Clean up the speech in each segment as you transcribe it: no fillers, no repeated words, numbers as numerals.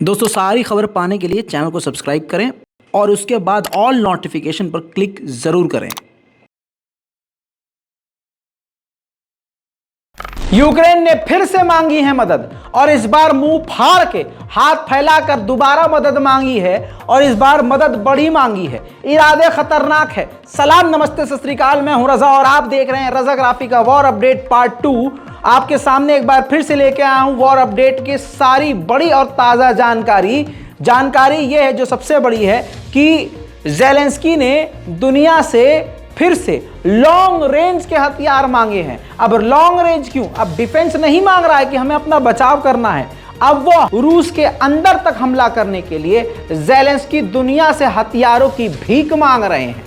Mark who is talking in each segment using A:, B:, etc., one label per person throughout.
A: दोस्तों सारी खबर पाने के लिए चैनल को सब्सक्राइब करें और उसके बाद ऑल नोटिफिकेशन पर क्लिक जरूर करें।
B: यूक्रेन ने फिर से मांगी है मदद और इस बार मुंह फाड़ के हाथ फैलाकर दोबारा मदद मांगी है और इस बार मदद बड़ी मांगी है। इरादे खतरनाक है। सलाम नमस्ते सत श्री अकाल, मैं हूं रजा और आप देख रहे हैं रजा ग्राफी का वॉर अपडेट पार्ट 2। आपके सामने एक बार फिर से लेके आया हूं वॉर अपडेट की सारी बड़ी और ताजा जानकारी यह है जो सबसे बड़ी है कि ज़ेलेंस्की ने दुनिया से फिर से लॉन्ग रेंज के हथियार मांगे हैं। अब लॉन्ग रेंज क्यों? अब डिफेंस नहीं मांग रहा है कि हमें अपना बचाव करना है, अब वो रूस के अंदर तक हमला करने के लिए ज़ेलेंस्की दुनिया से हथियारों की भीख मांग रहे हैं।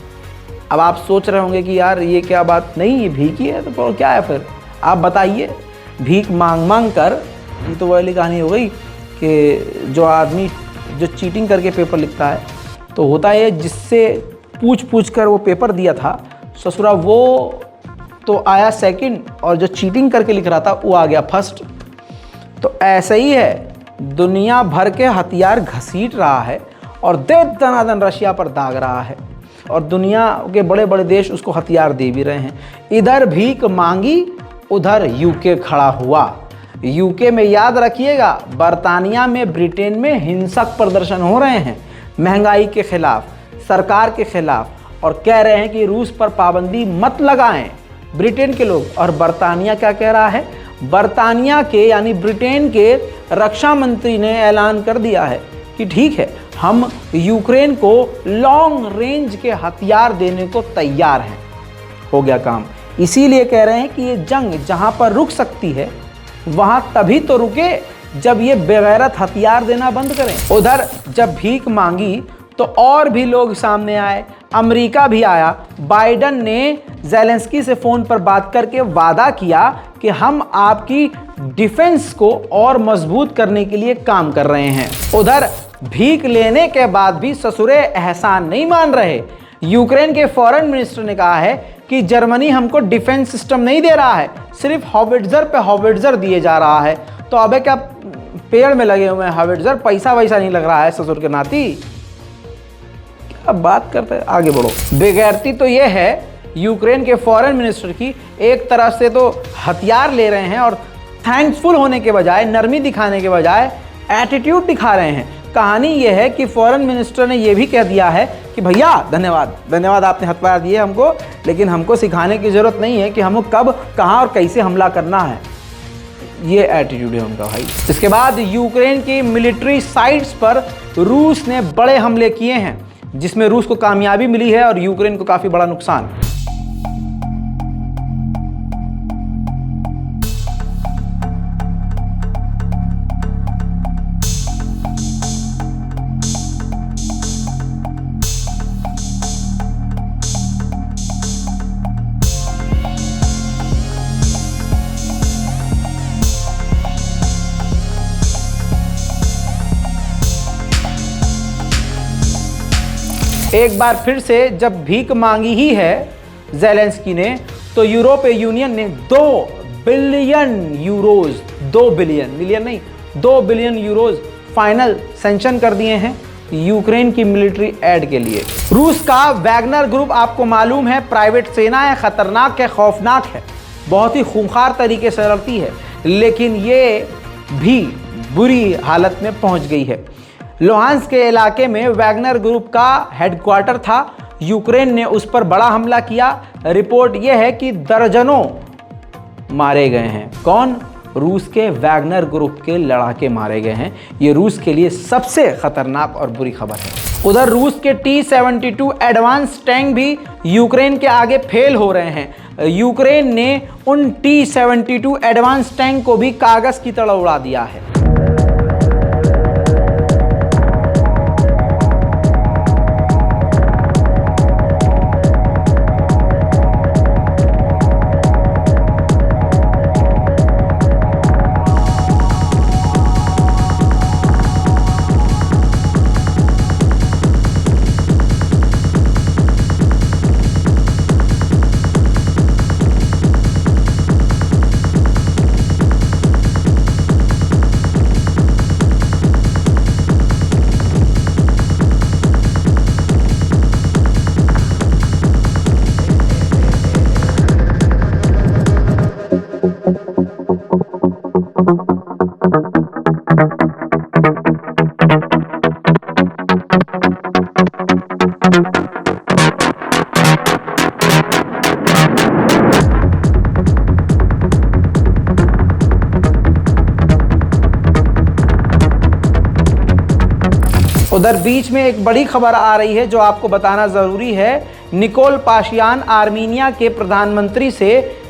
B: अब आप सोच रहे होंगे कि यार ये क्या बात, नहीं ये भीख ही है तो क्या है फिर? आप बताइए। भीख मांग मांग कर ये तो वाली कहानी हो गई कि जो आदमी जो चीटिंग करके पेपर लिखता है तो होता है जिससे पूछ पूछ कर वो पेपर दिया था ससुरा वो तो आया सेकंड और जो चीटिंग करके लिख रहा था वो आ गया फर्स्ट। तो ऐसा ही है, दुनिया भर के हथियार घसीट रहा है और दे दनादन रशिया पर दाग रहा है और दुनिया के बड़े बड़े देश उसको हथियार दे भी रहे हैं। इधर भीख मांगी उधर यूके खड़ा हुआ। यूके में याद रखिएगा, बर्तानिया में, ब्रिटेन में हिंसक प्रदर्शन हो रहे हैं महंगाई के खिलाफ, सरकार के खिलाफ, और कह रहे हैं कि रूस पर पाबंदी मत लगाएं ब्रिटेन के लोग। और बर्तानिया क्या कह रहा है? बर्तानिया के यानी ब्रिटेन के रक्षा मंत्री ने ऐलान कर दिया है कि ठीक है, हम यूक्रेन को लॉन्ग रेंज के हथियार देने को तैयार हैं। हो गया काम। इसीलिए कह रहे हैं कि ये जंग जहां पर रुक सकती है वहां तभी तो रुके जब ये बेगैरत हथियार देना बंद करें। उधर जब भीख मांगी तो और भी लोग सामने आए, अमेरिका भी आया। बाइडन ने ज़ेलेंस्की से फ़ोन पर बात करके वादा किया कि हम आपकी डिफेंस को और मजबूत करने के लिए काम कर रहे हैं। उधर भीख लेने के बाद भी ससुरे एहसान नहीं मान रहे। यूक्रेन के फॉरेन मिनिस्टर ने कहा है कि जर्मनी हमको डिफेंस सिस्टम नहीं दे रहा है, सिर्फ हॉविट्ज़र पे हॉविट्ज़र दिए जा रहा है। तो अबे क्या पेड़ में लगे हुए हैं हॉविट्ज़र, पैसा वैसा नहीं लग रहा है ससुर के नाती? अब बात करते हैं, आगे बढ़ो। बेगैरती तो ये है यूक्रेन के फॉरेन मिनिस्टर की, एक तरह से तो हथियार ले रहे हैं और थैंक्सफुल होने के बजाय, नरमी दिखाने के बजाय एटीट्यूड दिखा रहे हैं। कहानी ये है कि फॉरेन मिनिस्टर ने ये भी कह दिया है कि भैया धन्यवाद आपने हथियार दिए हमको, लेकिन हमको सिखाने की ज़रूरत नहीं है कि हमको कब, कहाँ और कैसे हमला करना है। ये एटीट्यूड है उनका भाई। इसके बाद यूक्रेन की मिलिट्री साइट्स पर रूस ने बड़े हमले किए हैं जिसमें रूस को कामयाबी मिली है और यूक्रेन को काफ़ी बड़ा नुकसान। एक बार फिर से जब भीख मांगी ही है ज़ेलेंस्की ने, तो यूरोपीय यूनियन ने 2 बिलियन यूरोज, 2 बिलियन, मिलियन नहीं, 2 बिलियन यूरोज फाइनल सैंक्शन कर दिए हैं यूक्रेन की मिलिट्री एड के लिए। रूस का वैगनर ग्रुप आपको मालूम है प्राइवेट सेना है, खतरनाक है, खौफनाक है, बहुत ही खूंखार तरीके से लड़ती है, लेकिन ये भी बुरी हालत में पहुंच गई है। लुहांस्क के इलाके में वैगनर ग्रुप का हेडक्वार्टर था। यूक्रेन ने उस पर बड़ा हमला किया। रिपोर्ट यह है कि दर्जनों मारे गए हैं। कौन? रूस के वैगनर ग्रुप के लड़ाके मारे गए हैं। ये रूस के लिए सबसे खतरनाक और बुरी खबर है। उधर रूस के T-72 एडवांस टैंक भी यूक्रेन के आगे फेल हो रहे हैं। यूक्रेन ने उन T-72 एडवांस टैंक को भी कागज की तरह उड़ा दिया है। उधर बीच में एक बड़ी खबर आ रही है जो आपको बताना ज़रूरी है। निकोल पाशियान आर्मीनिया के प्रधानमंत्री से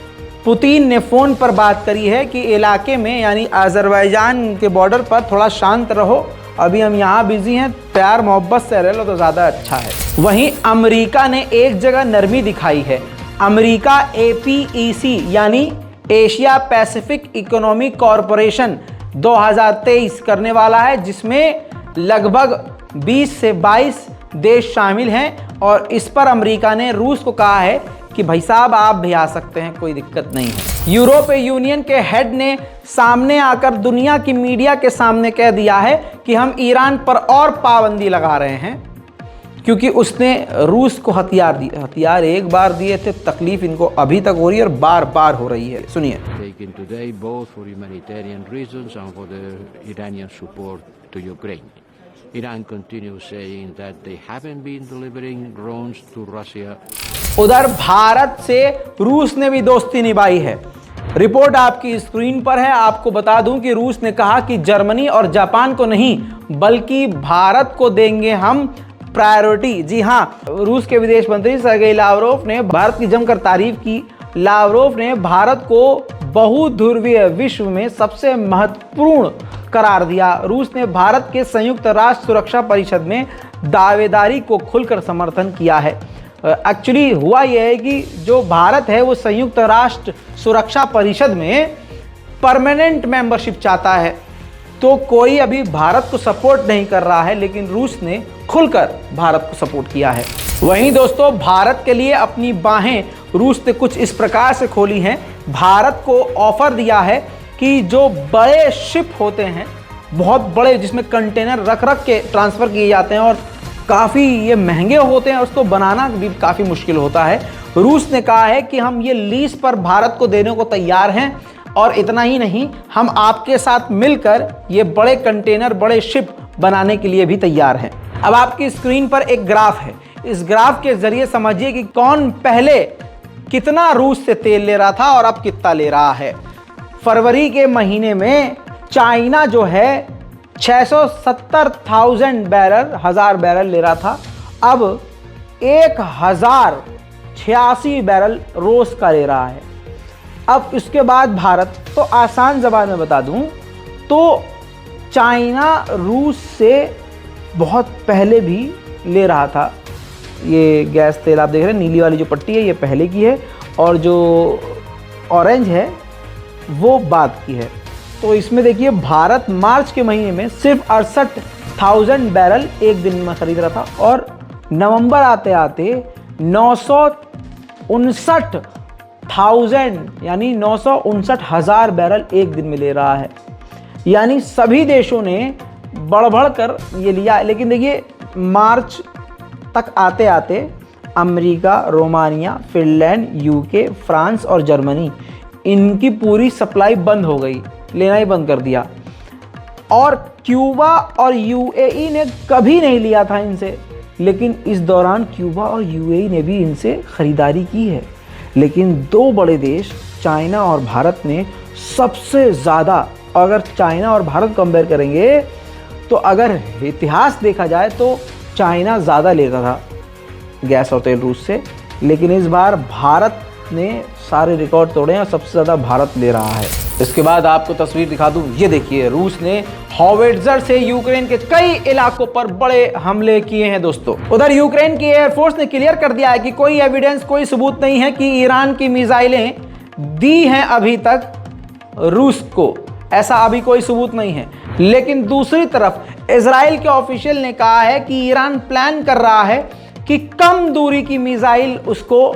B: पुतिन ने फ़ोन पर बात करी है कि इलाके में यानी अज़रबैजान के बॉर्डर पर थोड़ा शांत रहो, अभी हम यहाँ बिजी हैं, प्यार मोहब्बत से रह लो तो ज़्यादा अच्छा है। वहीं अमेरिका ने एक जगह नरमी दिखाई है। अमेरिका APEC यानी एशिया पैसिफिक इकोनॉमिक कॉरपोरेशन 2023 करने वाला है, जिसमें लगभग 20 से 22 देश शामिल हैं और इस पर अमेरिका ने रूस को कहा है कि भाई साहब आप भी आ सकते हैं, कोई दिक्कत नहीं है। यूरोपीय यूनियन के हेड ने सामने आकर दुनिया की मीडिया के सामने कह दिया है कि हम ईरान पर और पाबंदी लगा रहे हैं क्योंकि उसने रूस को हथियार दिए। हथियार एक बार दिए थे, तकलीफ इनको अभी तक हो रही है और बार बार हो रही है। सुनिए।
C: Taken today both for humanitarian reasons and for the Iranian support to Ukraine. Iran continues saying that they haven't been delivering drones to Russia.
B: उधर भारत से रूस ने भी दोस्ती निभाई है। रिपोर्ट आपकी स्क्रीन पर है। आपको बता दूं कि रूस ने कहा कि जर्मनी और जापान को नहीं बल्कि भारत को देंगे हम प्रायोरिटी। जी हां, रूस के विदेश मंत्री सर्गेई लावरोव ने भारत की जमकर तारीफ की। लावरोव ने भारत को बहुध्रुवीय विश्व में सबसे महत्वपूर्ण करार दिया। रूस ने भारत के संयुक्त राष्ट्र सुरक्षा परिषद में दावेदारी को खुलकर समर्थन किया है। एक्चुअली हुआ यह है कि जो भारत है वो संयुक्त राष्ट्र सुरक्षा परिषद में परमानेंट मेंबरशिप चाहता है, तो कोई अभी भारत को सपोर्ट नहीं कर रहा है, लेकिन रूस ने खुलकर भारत को सपोर्ट किया है। वहीं दोस्तों, भारत के लिए अपनी बाहें रूस ने कुछ इस प्रकार से खोली हैं। भारत को ऑफर दिया है कि जो बड़े शिप होते हैं, बहुत बड़े, जिसमें कंटेनर रख रख के ट्रांसफ़र किए जाते हैं और काफ़ी ये महंगे होते हैं, उसको बनाना भी काफ़ी मुश्किल होता है, रूस ने कहा है कि हम ये लीज पर भारत को देने को तैयार हैं। और इतना ही नहीं, हम आपके साथ मिलकर ये बड़े कंटेनर, बड़े शिप बनाने के लिए भी तैयार हैं। अब आपकी स्क्रीन पर एक ग्राफ है। इस ग्राफ के जरिए समझिए कि कौन पहले कितना रूस से तेल ले रहा था और अब कितना ले रहा है। फरवरी के महीने में चाइना जो है 670,000 बैरल, 1000 बैरल ले रहा था, अब 1086 बैरल रोज का ले रहा है। अब इसके बाद भारत, तो आसान ज़बान में बता दूं तो चाइना रूस से बहुत पहले भी ले रहा था। ये गैस तेल आप देख रहे हैं, नीली वाली जो पट्टी है ये पहले की है और जो ऑरेंज है वो बाद की है। तो इसमें देखिए भारत मार्च के महीने में सिर्फ 68,000 बैरल एक दिन में खरीद रहा था और नवंबर आते आते 959,000 यानी 959,000 बैरल एक दिन में ले रहा है। यानी सभी देशों ने बढ़ बढ़ कर ये लिया। लेकिन देखिए मार्च तक आते आते America, Romania, Finland, UK, France और जर्मनी, इनकी पूरी सप्लाई बंद हो गई, लेना ही बंद कर दिया। और क्यूबा और यूएई ने कभी नहीं लिया था इनसे, लेकिन इस दौरान क्यूबा और यूएई ने भी इनसे खरीदारी की है। लेकिन दो बड़े देश चाइना और भारत ने सबसे ज़्यादा, अगर चाइना और भारत कंपेयर करेंगे तो अगर इतिहास देखा जाए तो चाइना ज़्यादा लेता था गैस और तेल रूस से, लेकिन इस बार भारत ने सारे रिकॉर्ड तोड़े हैं और सबसे ज़्यादा भारत ले रहा है। इसके बाद आपको तस्वीर दिखा दूं, ये देखिए रूस ने हॉविट्ज़र से यूक्रेन के कई इलाकों पर बड़े हमले किए हैं दोस्तों। उधर यूक्रेन की एयरफोर्स ने क्लियर कर दिया है कि कोई एविडेंस, कोई सबूत नहीं है कि ईरान की मिसाइलें दी हैं अभी तक रूस को, ऐसा अभी कोई सबूत नहीं है। लेकिन दूसरी तरफ इजराइल के ऑफिशियल ने कहा है कि ईरान प्लान कर रहा है कि कम दूरी की मिसाइल उसको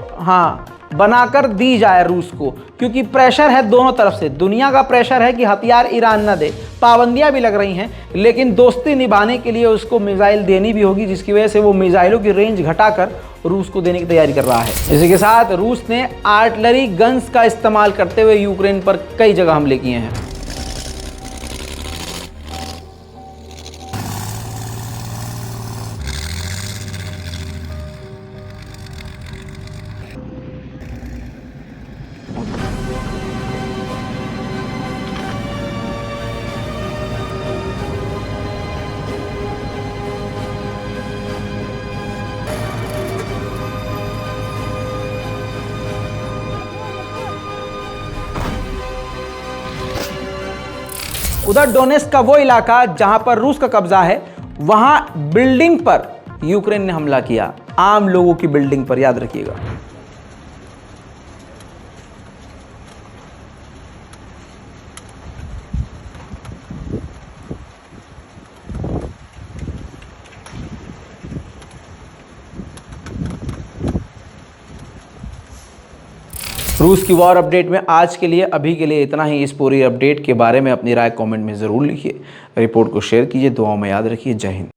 B: बनाकर दी जाए रूस को, क्योंकि प्रेशर है दोनों तरफ से। दुनिया का प्रेशर है कि हथियार ईरान ना दे, पाबंदियां भी लग रही हैं, लेकिन दोस्ती निभाने के लिए उसको मिसाइल देनी भी होगी, जिसकी वजह से वो मिसाइलों की रेंज घटाकर रूस को देने की तैयारी कर रहा है। इसी के साथ रूस ने आर्टिलरी गन्स का इस्तेमाल करते हुए यूक्रेन पर कई जगह हमले किए हैं। उधर डोनेट्स्क का वो इलाका जहां पर रूस का कब्जा है, वहां बिल्डिंग पर यूक्रेन ने हमला किया, आम लोगों की बिल्डिंग पर, याद रखिएगा। रूस की वॉर अपडेट में आज के लिए, अभी के लिए इतना ही। इस पूरी अपडेट के बारे में अपनी राय कमेंट में ज़रूर लिखिए, रिपोर्ट को शेयर कीजिए, दुआओं में याद रखिए। जय हिंद।